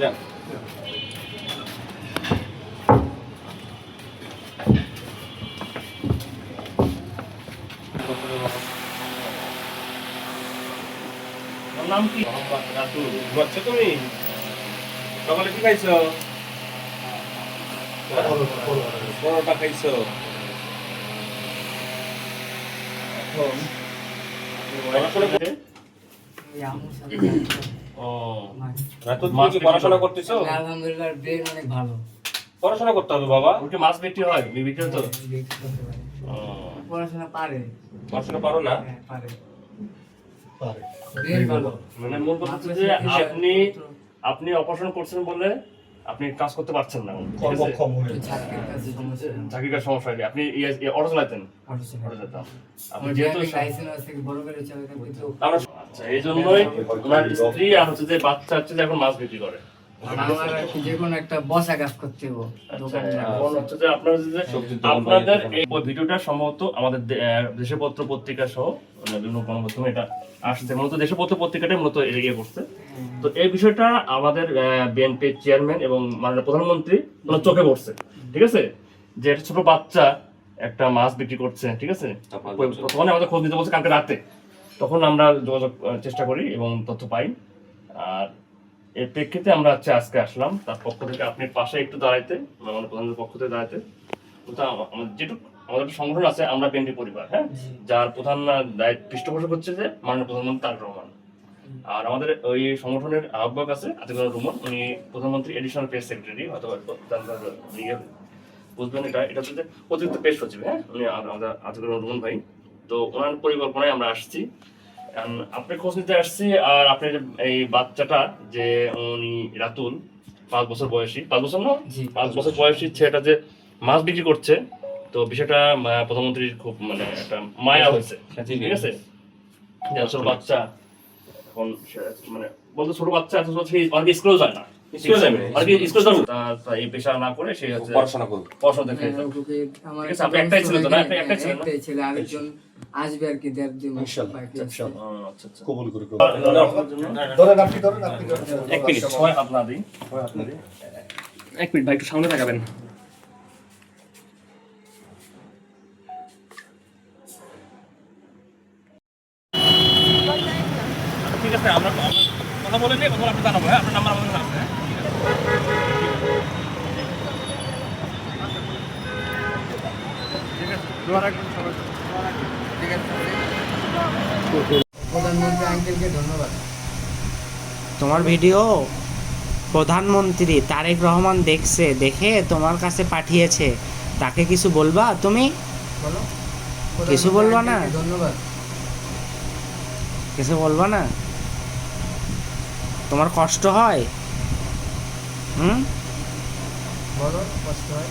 যান। তোমার নাম কি? মোহাম্মদ রাতুল। ঘুমাচ্ছ তুমি? সকালে কি খাইছো? পরোটা খাইছো? পড়াশোনা করে? ও, রাতুল তুমি কি পড়াশোনা করতেছো? আলহামদুলিল্লাহ ব্রেন অনেক ভালো। পড়াশোনা করতে হবে বাবা। ওকে মাছ বিক্রি হয়, বিক্রি তো। ও, পড়াশোনা পারে। পড়াশোনা পারো না? হ্যাঁ, পারে। ব্রেন ভালো। মানে মূল কথা হচ্ছে যে আপনি অপারেশন করছেন বলে আপনি কাজ করতে পারছেন না। কর্মক্ষম হয়ে একটু ঝাঁকির কাছে সমস্যা। চাকরির সমস্যা হয়নি। আপনি অটো চালাতেন, অটো চালায়। অটো যেতাম। আপনি আমার যেহেতু ড্রাইভিং লাইসেন্স আছে, বড় গাড়ি চালাতাম কিন্তু আমরা আচ্ছা, এই জন্যই ওনার স্ত্রী আর হচ্ছে যে বাচ্চা হচ্ছে যে এখন মাছ বিক্রি করে। আমার যে কোনো একটা বসা কাজ করতে হবে দোকানে। এখন হচ্ছে যে আপনারা যে আপনাদের এই ভিডিওটা সম্ভবত আমাদের দেশের পত্র পত্রিকা সহ বিভিন্ন গণমাধ্যমে এটা আসছে, মূলত দেশের পত্র পত্রিকাটাই মূলত ইয়ে করছে। তো এই বিষয়টা আমাদের বিএনপির চেয়ারম্যান এবং মাননীয় প্রধানমন্ত্রী ওনার চোখে পড়ছে, ঠিক আছে, যে একটা ছোট বাচ্চা একটা মাছ বিক্রি করছে, ঠিক আছে। তখন আমাদের খোঁজ নিতে বলছে কালকে রাতে, তখন আমরা যোগাযোগ চেষ্টা করি এবং তথ্য পাই। আর এর প্রেক্ষিতে আমরা হচ্ছে আজকে আসলাম তার পক্ষ থেকে আপনি পাশে একটু দাঁড়াইতে, আমাদের প্রধানমন্ত্রীর পক্ষ থেকে দাঁড়াইতে। আমাদের যেটুকু আমাদের একটা সংগঠন আছে আমরা বিএনপি পরিবার, হ্যাঁ, যার প্রধান পৃষ্ঠপোষক হচ্ছে যে মাননীয় প্রধানমন্ত্রী তারেক রহমান। আর আমাদের ওই সংগঠনের আহ্বায়ক আছে আতিকুর রহমান, উনি প্রধানমন্ত্রী এডিশনাল প্রেস সেক্রেটারি, হয়তো বুঝবেন। এটা হচ্ছে যে অতিরিক্ত প্রেস সচিব, হ্যাঁ, উনি আমাদের আতিকুর রহমান ভাই। তো ওনার পরিকল্পনায় আমরা আসছি, আপনি খোঁজ নিতে আসছি। আর আপনার এই বাচ্চাটা যে উনি রাতুল 5 বছর বয়সী, 5 বছর না, 5 বছর বয়সী ছেলেটা যে মাছ বিক্রি করছে, তো বিষয়টা প্রধানমন্ত্রীর খুব মানে একটা মায়া হয়েছে, ঠিক আছে। ছোট বাচ্চা এখন মানে বলতে ছোট বাচ্চা এত অনেক স্কুলেও যায় না, এই পেশা না করে সে হচ্ছে পড়াশোনা করবে। পড়াশোনা দেখে। আমার ঠিক আছে, আপনি একটাই ছিল তো না? একটাই ছিল না? একটাই ছিল, আরেকজন আসবে আর কি 1.5-2 মাস ইনশাআল্লাহ, বাকি আছে। ইনশাআল্লাহ। আচ্ছা আচ্ছা। কবুল করে কবুল। ধরেন আপনি ধরেন। এক মিনিট, সবাই হাত না দিই, সবাই হাত না দিই। এক মিনিট ভাই, একটু সামনে তাকাবেন। ঠিক আছে, আমরা কথা বলে নিয়ে কথা আপনি জানাবো, হ্যাঁ, আপনার নাম্বার আমাদের কাছে আছে, হ্যাঁ? ঠিক আছে, দোয়া রাখবেন সবাই। ঠিক আছে। প্রধানমন্ত্রী আঙ্কেলকে ধন্যবাদ। তোমার ভিডিও প্রধানমন্ত্রী তারেক রহমান দেখছে, দেখে তোমার কাছে পাঠিয়েছে, তাকে কিছু বলবা তুমি? বলো। কিছু বলবা না? আঙ্কেলকে ধন্যবাদ। কিছু বলবা না? তোমার কষ্ট হয়? বলো, কষ্ট হয়।